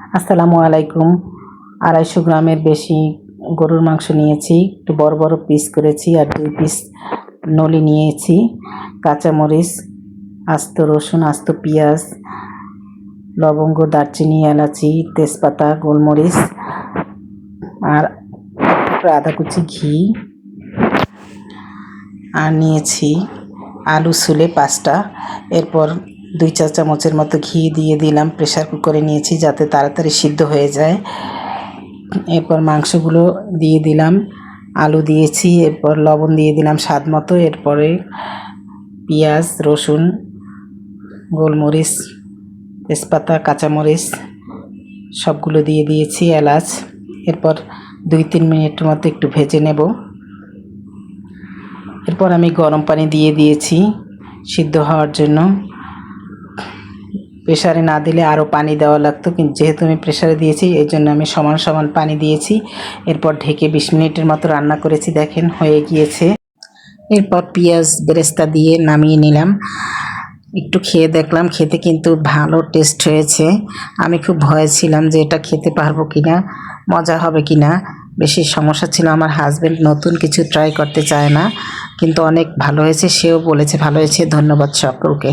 আসসালামু আলাইকুম। 250 গ্রামের বেশি গরুর মাংস নিয়েছি, একটু বড় বড় পিস করেছি, আর 2 পিস নলি নিয়েছি, কাঁচামরিচ, আস্ত রসুন, আস্ত পেঁয়াজ, লবঙ্গ, দারচিনি, এলাচি, তেজপাতা, গোলমরিচ, আর আধা কুচি ঘি, আর নিয়েছি আলু ছুলে 5টা। এরপর 2 চা চামচের মতো ঘি দিয়ে দিলাম, প্রেসার কুকারে নিয়েছি যাতে তাড়াতাড়ি সিদ্ধ হয়ে যায়। এরপর মাংসগুলো দিয়ে দিলাম, আলু দিয়েছি, এরপর লবণ দিয়ে দিলাম স্বাদ মতো। এরপরে পেঁয়াজ, রসুন, গোলমরিচ, তেজপাতা, কাঁচামরিচ সবগুলো দিয়ে দিয়েছি, এলাচ। এরপর 2-3 মিনিটের মতো একটু ভেজে নেব। এরপর আমি গরম পানি দিয়ে দিয়েছি সিদ্ধ হওয়ার জন্য। প্রেসারে না দিলে আরও পানি দেওয়া লাগতো, কিন্তু যেহেতু আমি প্রেসারে দিয়েছি এই জন্য আমি সমান সমান পানি দিয়েছি। এরপর ঢেকে 20 মিনিটের মতো রান্না করেছি, দেখেন হয়ে গিয়েছে। এরপর পেঁয়াজ বেরেস্তা দিয়ে নামিয়ে নিলাম। একটু খেয়ে দেখলাম, খেতে কিন্তু ভালো টেস্ট হয়েছে। আমি খুব ভয়ে ছিলাম যে এটা খেতে পারবো কিনা, মজা হবে কিনা। বেশি সমস্যা ছিল, আমার হাজব্যান্ড নতুন কিছু ট্রাই করতে চায় না, কিন্তু অনেক ভালো হয়েছে, সেও বলেছে ভালো হয়েছে। ধন্যবাদ সকলকে।